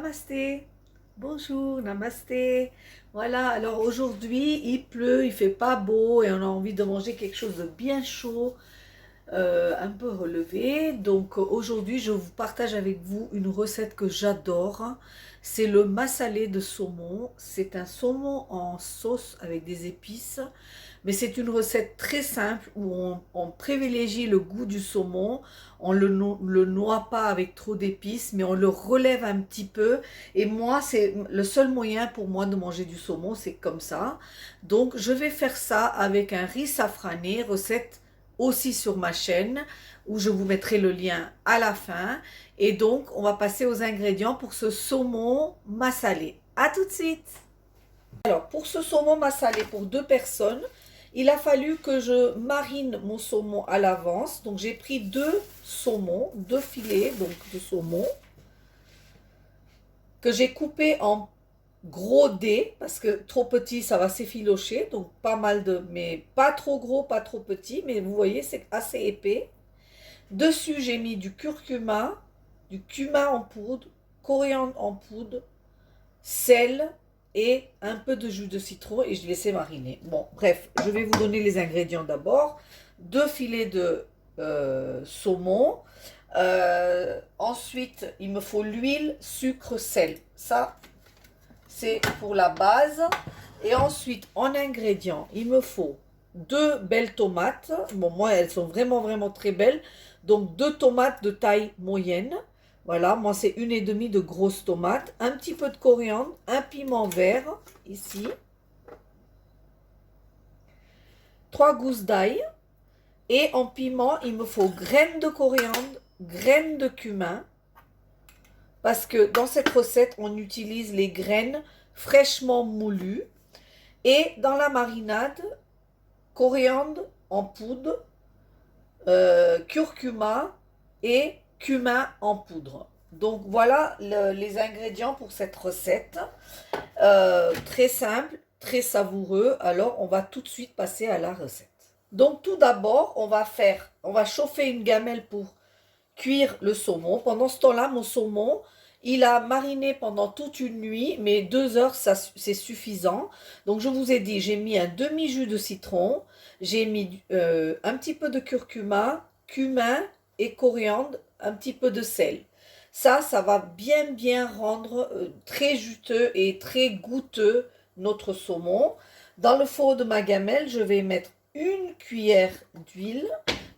Namasté. Bonjour, namasté. Voilà, alors aujourd'hui il pleut, il fait pas beau et on a envie de manger quelque chose de bien chaud, un peu relevé. Donc aujourd'hui je vous partage avec vous une recette que j'adore. C'est le massalé de saumon. C'est un saumon en sauce avec des épices. Mais c'est une recette très simple où on privilégie le goût du saumon. On le noie pas avec trop d'épices, mais on le relève un petit peu. Et moi, c'est le seul moyen pour moi de manger du saumon, c'est comme ça. Donc, je vais faire ça avec un riz safrané, recette aussi sur ma chaîne, où je vous mettrai le lien à la fin. Et donc, on va passer aux ingrédients pour ce saumon massalé. À tout de suite! Alors, pour ce saumon massalé pour 2 personnes, il a fallu que je marine mon saumon à l'avance. Donc, j'ai pris 2 saumons, 2 filets donc, de saumon que j'ai coupé en gros dés parce que trop petit, ça va s'effilocher. Donc, pas mal de... mais pas trop gros, pas trop petit. Mais vous voyez, c'est assez épais. Dessus, j'ai mis du curcuma, du cumin en poudre, coriandre en poudre, sel et un peu de jus de citron et je laissais mariner. Bon, bref, je vais vous donner les ingrédients d'abord. 2 filets de saumon. Ensuite, il me faut l'huile, sucre, sel. Ça, c'est pour la base. Et ensuite, en ingrédients, il me faut 2 belles tomates. Bon, moi, elles sont vraiment très belles. Donc, 2 tomates de taille moyenne. Voilà, moi, c'est 1,5 de grosses tomates. Un petit peu de coriandre, un piment vert, ici. 3 gousses d'ail. Et en piment, il me faut graines de coriandre, graines de cumin. Parce que dans cette recette, on utilise les graines fraîchement moulues. Et dans la marinade, coriandre en poudre, curcuma et cumin en poudre. Donc voilà les ingrédients pour cette recette. Très simple, très savoureux. Alors on va tout de suite passer à la recette. Donc tout d'abord, on va chauffer une gamelle pour cuire le saumon. Pendant ce temps-là, mon saumon, il a mariné pendant toute une nuit, mais 2 heures, c'est suffisant. Donc, je vous ai dit, j'ai mis un demi-jus de citron, j'ai mis un petit peu de curcuma, cumin et coriandre, un petit peu de sel. Ça va bien rendre très juteux et très goûteux notre saumon. Dans le four de ma gamelle, je vais mettre 1 cuillère d'huile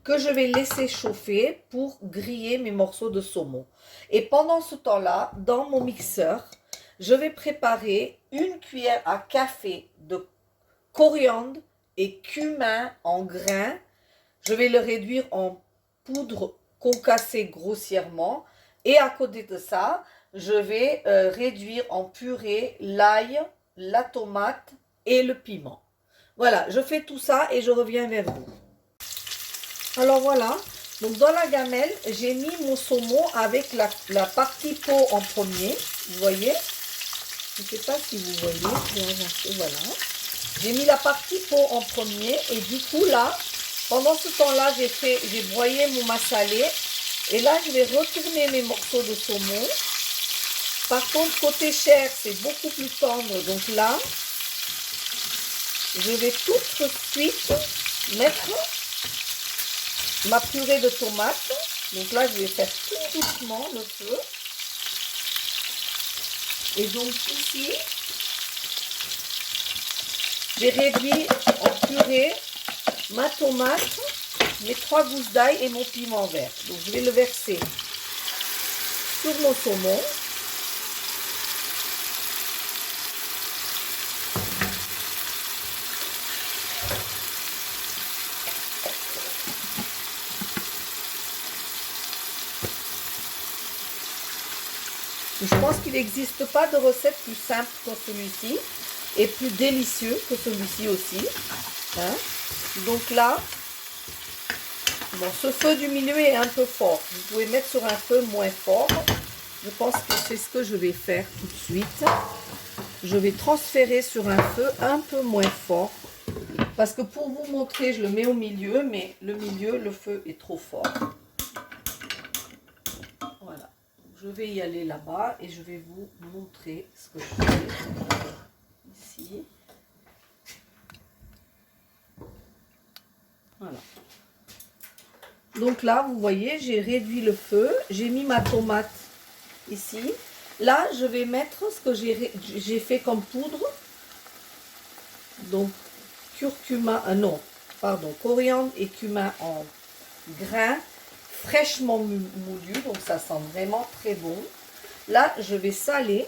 que je vais laisser chauffer pour griller mes morceaux de saumon. Et pendant ce temps-là, dans mon mixeur, je vais préparer 1 cuillère à café de coriandre et cumin en grains. Je vais le réduire en poudre concassée grossièrement. Et à côté de ça, je vais réduire en purée l'ail, la tomate et le piment. Voilà, je fais tout ça et je reviens vers vous. Alors voilà, donc dans la gamelle, j'ai mis mon saumon avec la partie peau en premier. Vous voyez? Je ne sais pas si vous voyez. Voilà. J'ai mis la partie peau en premier et du coup là, pendant ce temps-là, j'ai broyé mon massalé. Et là, je vais retourner mes morceaux de saumon. Par contre, côté chair, c'est beaucoup plus tendre. Donc là, je vais tout de suite mettre ma purée de tomates. Donc là, je vais faire tout doucement le feu. Et donc ici, j'ai réduit en purée ma tomate, mes 3 gousses d'ail et mon piment vert. Donc je vais le verser sur mon saumon. Je pense qu'il n'existe pas de recette plus simple que celui-ci et plus délicieux que celui-ci aussi. Hein? Donc là, bon, ce feu du milieu est un peu fort. Vous pouvez mettre sur un feu moins fort. Je pense que c'est ce que je vais faire tout de suite. Je vais transférer sur un feu un peu moins fort. Parce que pour vous montrer, je le mets au milieu, mais le milieu, le feu est trop fort. Voilà. je vais y aller là-bas et je vais vous montrer ce que je fais ici. Voilà. Donc là, vous voyez, j'ai réduit le feu. J'ai mis ma tomate ici. Là, je vais mettre ce que j'ai fait comme poudre. Donc, curcuma, non, pardon, coriandre et cumin en grains, fraîchement moulu. Donc, ça sent vraiment très bon. Là, je vais saler.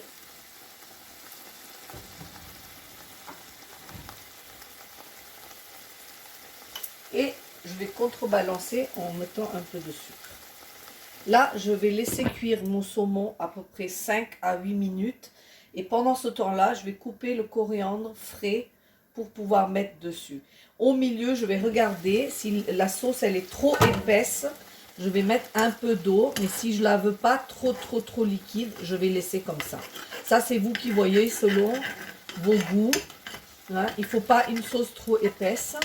Et je vais contrebalancer en mettant un peu de sucre. Là, je vais laisser cuire mon saumon à peu près 5 à 8 minutes. Et pendant ce temps-là, je vais couper le coriandre frais pour pouvoir mettre dessus. Au milieu, je vais regarder si la sauce elle est trop épaisse. Je vais mettre un peu d'eau. Mais si je ne la veux pas trop liquide, je vais laisser comme ça. Ça, c'est vous qui voyez selon vos goûts. Hein, il ne faut pas une sauce trop épaisse.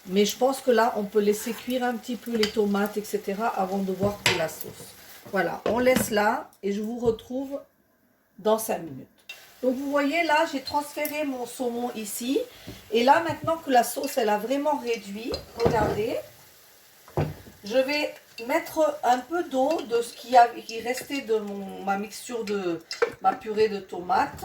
Mais je pense que là, on peut laisser cuire un petit peu les tomates, etc. avant de voir pour la sauce. Voilà, on laisse là et je vous retrouve dans 5 minutes. Donc, vous voyez là, j'ai transféré mon saumon ici. Et là, maintenant que la sauce, elle a vraiment réduit, regardez, je vais mettre un peu d'eau de ce qui restait de ma mixture de ma purée de tomates.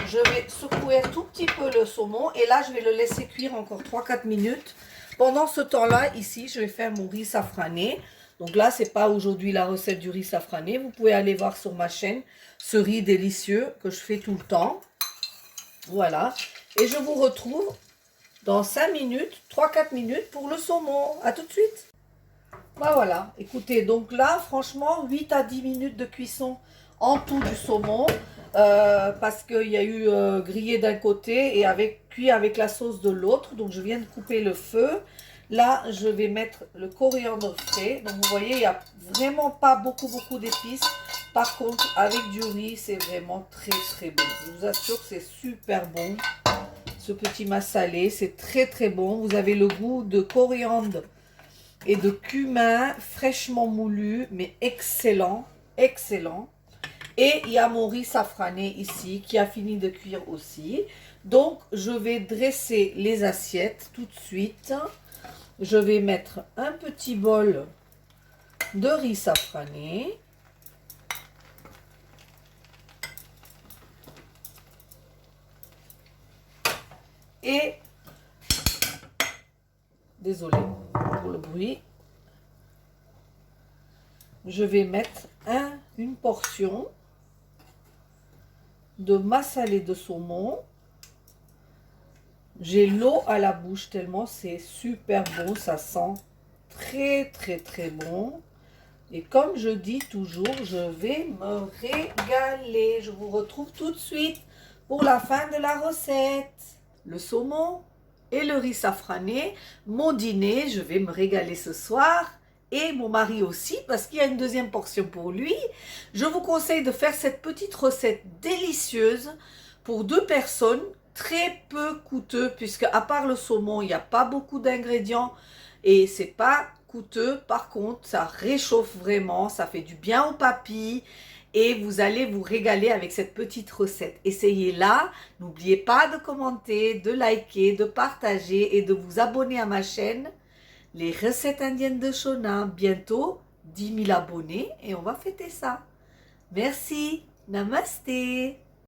Je vais secouer un tout petit peu le saumon et là, je vais le laisser cuire encore 3-4 minutes. Pendant ce temps-là, ici, je vais faire mon riz safrané. Donc là, ce n'est pas aujourd'hui la recette du riz safrané. Vous pouvez aller voir sur ma chaîne ce riz délicieux que je fais tout le temps. Voilà. Et je vous retrouve dans 5 minutes, 3-4 minutes pour le saumon. À tout de suite. Ben voilà. Écoutez, donc là, franchement, 8 à 10 minutes de cuisson en tout du saumon. Parce qu'il y a eu grillé d'un côté et cuit avec la sauce de l'autre. Donc je viens de couper le feu. Là, je vais mettre le coriandre frais. Donc vous voyez, il n'y a vraiment pas beaucoup d'épices. Par contre, avec du riz, c'est vraiment très bon. Je vous assure que c'est super bon. Ce petit massalé, c'est très bon. Vous avez le goût de coriandre et de cumin fraîchement moulu, mais excellent. Et il y a mon riz safrané ici qui a fini de cuire aussi. Donc, je vais dresser les assiettes tout de suite. Je vais mettre un petit bol de riz safrané. Et, désolé pour le bruit, je vais mettre une portion de massalé de saumon. J'ai l'eau à la bouche tellement c'est super bon, ça sent très bon. Et comme je dis toujours, je vais me régaler. Je vous retrouve tout de suite pour la fin de la recette. Le saumon et le riz safrané, mon dîner, je vais me régaler ce soir. Et mon mari aussi, parce qu'il y a une deuxième portion pour lui. Je vous conseille de faire cette petite recette délicieuse pour 2 personnes, très peu coûteux, puisque à part le saumon, il n'y a pas beaucoup d'ingrédients et c'est pas coûteux. Par contre, ça réchauffe vraiment, ça fait du bien aux papilles et vous allez vous régaler avec cette petite recette. Essayez-la, n'oubliez pas de commenter, de liker, de partager et de vous abonner à ma chaîne. Les recettes indiennes de Shona, bientôt 10 000 abonnés et on va fêter ça. Merci, namasté.